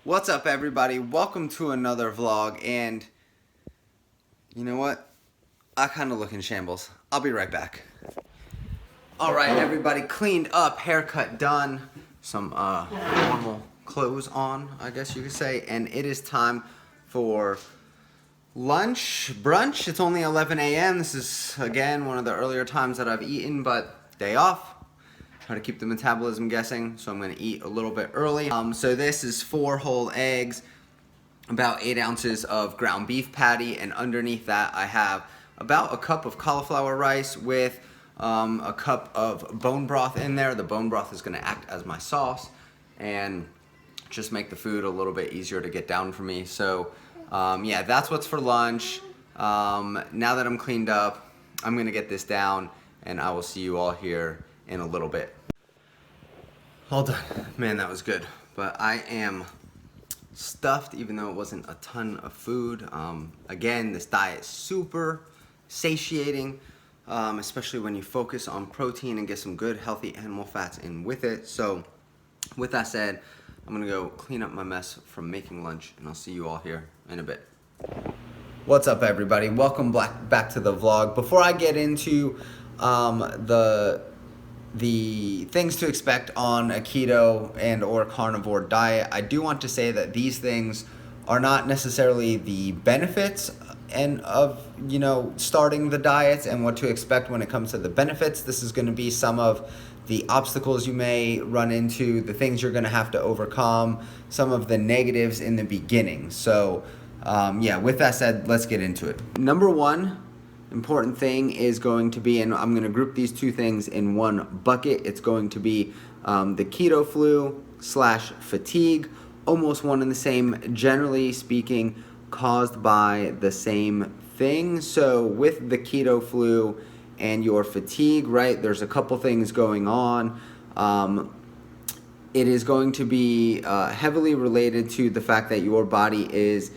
What's up, everybody? Welcome to another vlog, and you know what? I kind of look in shambles. I'll be right back. Alright, everybody, cleaned up, haircut done, some normal clothes on, I guess you could say, and it is time for brunch. It's only 11 a.m. This is, again, one of the earlier times that I've eaten, but day off. Try to keep the metabolism guessing, so I'm going to eat a little bit early. So this is 4 whole eggs, about 8 ounces of ground beef patty, and underneath that I have about a cup of cauliflower rice with a cup of bone broth in there. The bone broth is going to act as my sauce and just make the food a little bit easier to get down for me. So yeah, that's what's for lunch. Now that I'm cleaned up, I'm going to get this down, and I will see you all here in a little bit. All done. Man, that was good. But I am stuffed, even though it wasn't a ton of food. Again, this diet is super satiating, especially when you focus on protein and get some good healthy animal fats in with it. So with that said, I'm gonna go clean up my mess from making lunch, and I'll see you all here in a bit. What's up, everybody? Welcome back to the vlog. Before I get into the things to expect on a keto and or carnivore diet, I do want to say that these things are not necessarily the benefits and of, you know, starting the diets and what to expect when it comes to the benefits. This is going to be some of the obstacles you may run into, the things you're going to have to overcome, some of the negatives in the beginning. So yeah, with that said, let's get into it. Number one important thing is going to be, and I'm going to group these two things in one bucket. It's going to be the keto flu / fatigue, almost one and the same, generally speaking, caused by the same thing. So with the keto flu and your fatigue, right, there's a couple things going on. It is going to be heavily related to the fact that your body is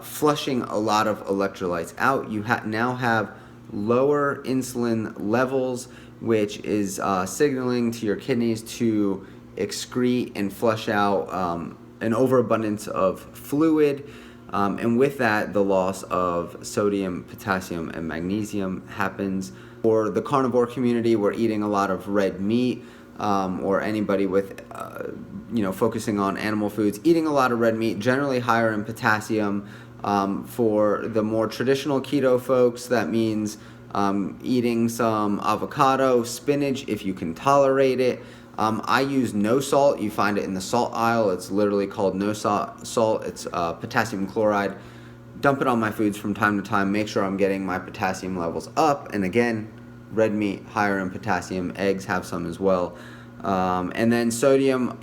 flushing a lot of electrolytes out. You now have lower insulin levels, which is signaling to your kidneys to excrete and flush out an overabundance of fluid. And with that, the loss of sodium, potassium, and magnesium happens. For the carnivore community, we're eating a lot of red meat, or anybody with focusing on animal foods, eating a lot of red meat, generally higher in potassium. For the more traditional keto folks, that means eating some avocado, spinach if you can tolerate it. I use no salt. You find it in the salt aisle. It's literally called no salt. It's potassium chloride. Dump it on my foods from time to time. Make sure I'm getting my potassium levels up. And again, red meat, higher in potassium. Eggs have some as well. And then sodium,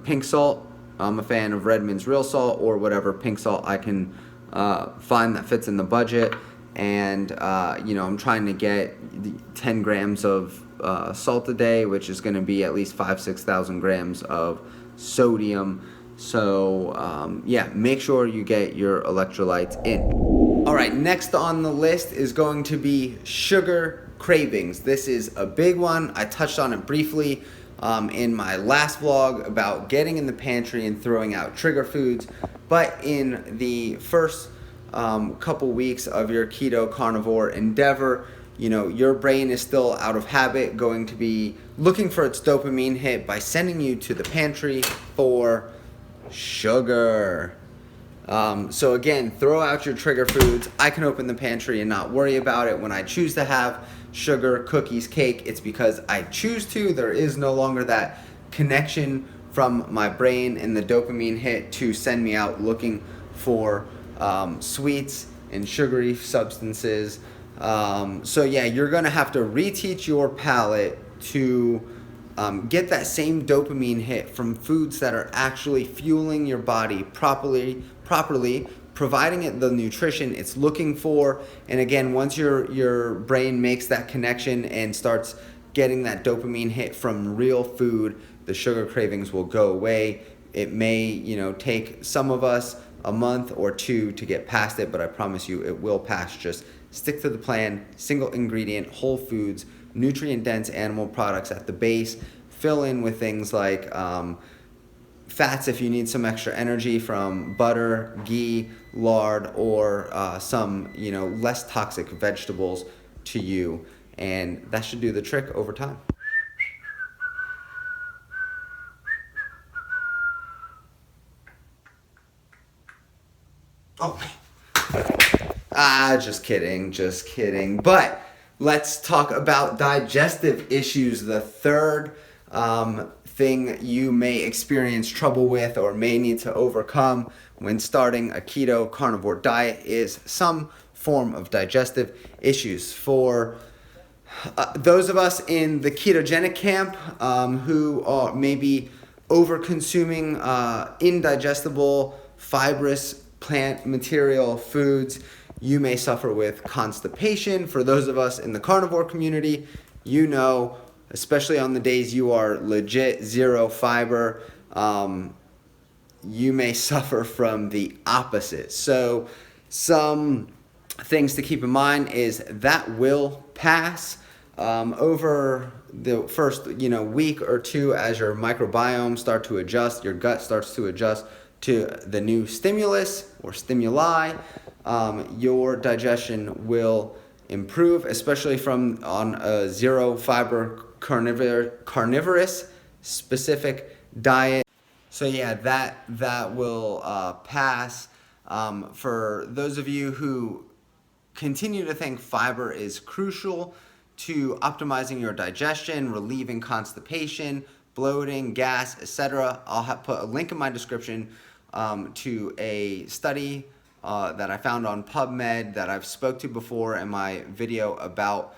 pink salt. I'm a fan of Redmond's real salt or whatever pink salt I can find that fits in the budget. And, I'm trying to get 10 grams of salt a day, which is going to be at least 6,000 grams of sodium. So, yeah, make sure you get your electrolytes in. All right, next on the list is going to be sugar cravings. This is a big one. I touched on it briefly in my last vlog about getting in the pantry and throwing out trigger foods. But in the first couple weeks of your keto carnivore endeavor, your brain is still out of habit going to be looking for its dopamine hit by sending you to the pantry for sugar. So again, throw out your trigger foods. I can open the pantry and not worry about it. When I choose to have sugar, cookies, cake, it's because I choose to. There is no longer that connection from my brain and the dopamine hit to send me out looking for sweets and sugary substances. So yeah, you're gonna have to reteach your palate to get that same dopamine hit from foods that are actually fueling your body properly, providing it the nutrition it's looking for. And again, once your brain makes that connection and starts getting that dopamine hit from real food, the sugar cravings will go away. It may, take some of us a month or two to get past it, but I promise you it will pass. Just stick to the plan, single ingredient, whole foods, nutrient dense animal products at the base. Fill in with things like fats if you need some extra energy from butter, ghee, lard, or some less toxic vegetables to you, and that should do the trick over time. Oh, just kidding. But let's talk about digestive issues. The third thing you may experience trouble with or may need to overcome when starting a keto carnivore diet is some form of digestive issues. For those of us in the ketogenic camp who are maybe over-consuming indigestible, fibrous plant material foods, you may suffer with constipation. For those of us in the carnivore community, especially on the days you are legit zero fiber, you may suffer from the opposite. So some things to keep in mind is that will pass over the first week or two as your microbiome starts to adjust, your gut starts to adjust to the new stimulus or stimuli. Your digestion will improve, especially from on a zero fiber carnivorous specific diet. So yeah, that will pass. For those of you who continue to think fiber is crucial to optimizing your digestion, relieving constipation, bloating, gas, etc., I'll put a link in my description to a study that I found on PubMed that I've spoke to before in my video about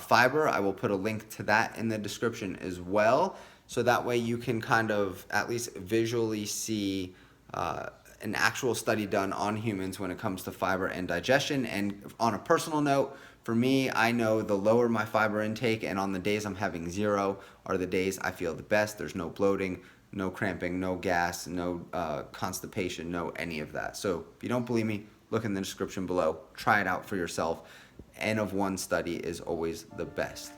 fiber. I will put a link to that in the description as well, so that way you can kind of at least visually see an actual study done on humans when it comes to fiber and digestion. And on a personal note, for me, I know the lower my fiber intake, and on the days I'm having zero, are the days I feel the best. There's no bloating, no cramping, no gas, no constipation, no any of that. So if you don't believe me, look in the description below. Try it out for yourself. N of one study is always the best.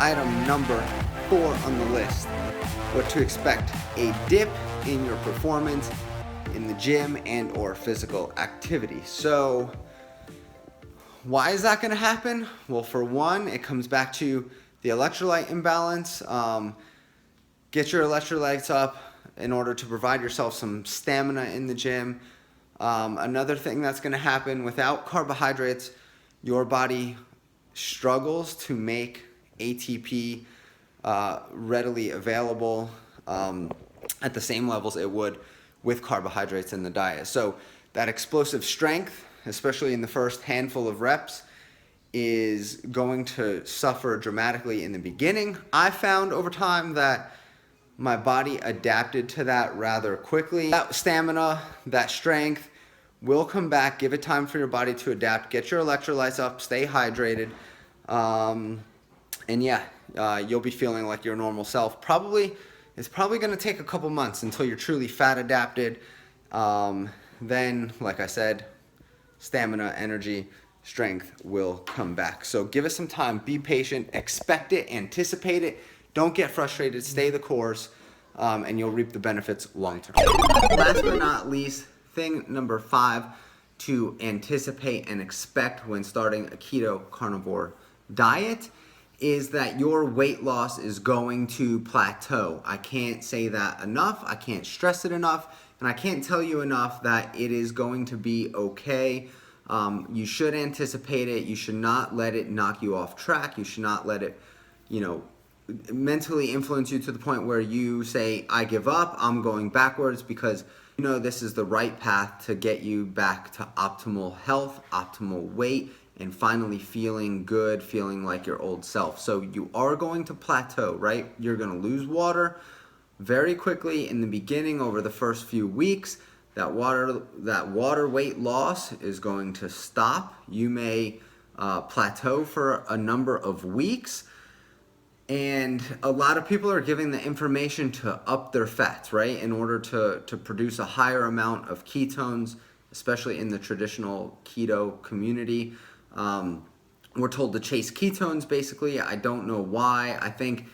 Item number 4 on the list, what to expect: a dip in your performance in the gym and or physical activity. So why is that going to happen? Well, for one, it comes back to the electrolyte imbalance. Get your electrolytes up in order to provide yourself some stamina in the gym. Another thing that's going to happen: without carbohydrates, your body struggles to make ATP readily available at the same levels it would with carbohydrates in the diet. So that explosive strength, especially in the first handful of reps, is going to suffer dramatically in the beginning. I found over time that my body adapted to that rather quickly. That stamina, that strength will come back. Give it time for your body to adapt. Get your electrolytes up, stay hydrated. And yeah, you'll be feeling like your normal self. It's probably going to take a couple months until you're truly fat adapted. Then, like I said, stamina, energy, strength will come back. So give it some time. Be patient. Expect it. Anticipate it. Don't get frustrated. Stay the course, and you'll reap the benefits long term. Last but not least, thing number 5 to anticipate and expect when starting a keto carnivore diet is that your weight loss is going to plateau. I can't say that enough. I can't stress it enough. And I can't tell you enough that it is going to be okay. You should anticipate it. You should not let it knock you off track. You should not let it, mentally influence you to the point where you say, I give up, I'm going backwards, because this is the right path to get you back to optimal health, optimal weight, and finally feeling good, feeling like your old self. So you are going to plateau, right? You're going to lose water very quickly in the beginning. Over the first few weeks, that water weight loss is going to stop. You may plateau for a number of weeks, And a lot of people are giving the information to up their fats, right? In order to produce a higher amount of ketones, especially in the traditional keto community. We're told to chase ketones, basically. I don't know why. I think,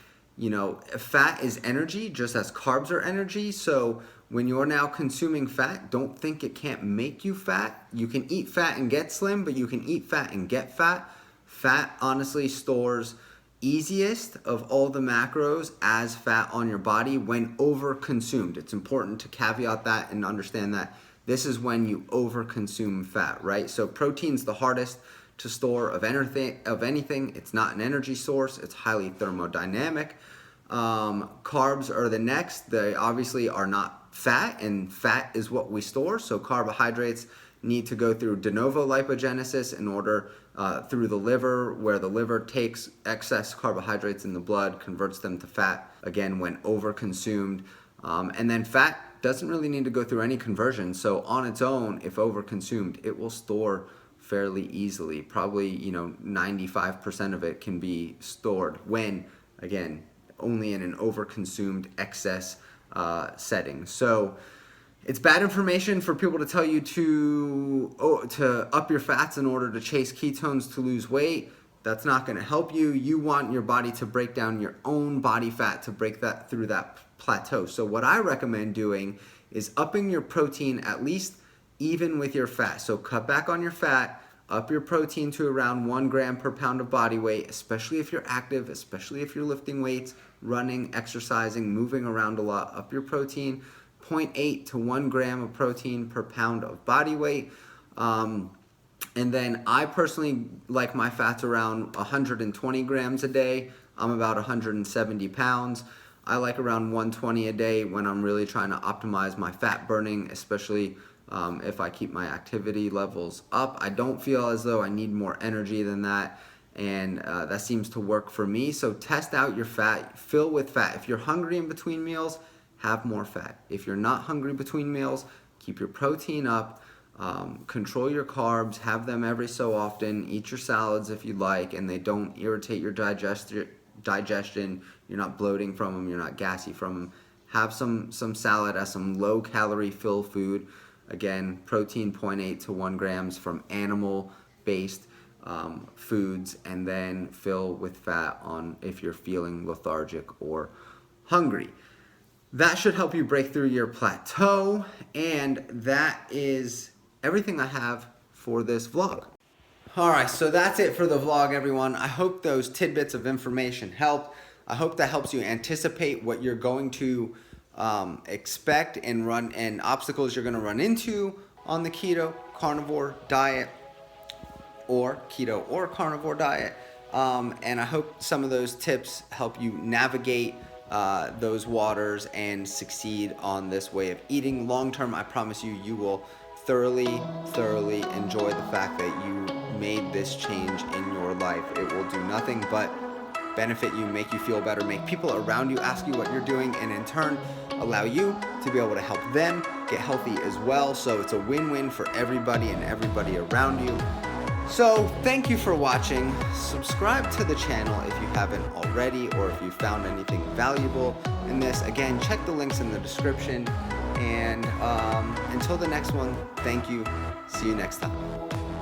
fat is energy, just as carbs are energy. So when you're now consuming fat, don't think it can't make you fat. You can eat fat and get slim, but you can eat fat and get fat. Fat honestly stores easiest of all the macros as fat on your body when over-consumed. It's important to caveat that and understand that this is when you over-consume fat, right? So protein's the hardest to store of anything. It's not an energy source. It's highly thermodynamic. Carbs are the next. They obviously are not fat, and fat is what we store. So carbohydrates need to go through de novo lipogenesis in order through the liver, where the liver takes excess carbohydrates in the blood, converts them to fat, again, when over-consumed. And then fat doesn't really need to go through any conversion. So on its own, if over-consumed, it will store fairly easily. Probably, 95% of it can be stored when, again, only in an over-consumed excess setting. So it's bad information for people to tell you to up your fats in order to chase ketones to lose weight. That's not going to help you. You want your body to break down your own body fat to break that through that plateau. So what I recommend doing is upping your protein at least even with your fat. So cut back on your fat, up your protein to around 1 gram per pound of body weight, especially if you're active, especially if you're lifting weights, running, exercising, moving around a lot. Up your protein, 0.8 to 1 gram of protein per pound of body weight. And then I personally like my fats around 120 grams a day. I'm about 170 pounds. I like around 120 a day when I'm really trying to optimize my fat burning, especially if I keep my activity levels up. I don't feel as though I need more energy than that, and that seems to work for me. So test out your fat, fill with fat. If you're hungry in between meals, have more fat. If you're not hungry between meals, keep your protein up, control your carbs, have them every so often, eat your salads if you like, and they don't irritate your digestion, you're not bloating from them, you're not gassy from them. Have some salad as some low calorie fill food. Again, protein 0.8 to 1 grams from animal based foods, and then fill with fat on if you're feeling lethargic or hungry. That should help you break through your plateau, and that is everything I have for this vlog. Alright, so that's it for the vlog, everyone. I hope those tidbits of information helped. I hope that helps you anticipate what you're going to expect and obstacles you're going to run into on the keto carnivore diet or keto or carnivore diet. And I hope some of those tips help you navigate those waters and succeed on this way of eating. Long term, I promise you, you will thoroughly enjoy the fact that you made this change in your life. It will do nothing but benefit you, make you feel better, make people around you ask you what you're doing, and in turn allow you to be able to help them get healthy as well. So it's a win-win for everybody and everybody around you. So thank you for watching. Subscribe to the channel if you haven't already, or if you found anything valuable in this. Again, check the links in the description. And until the next one, thank you. See you next time.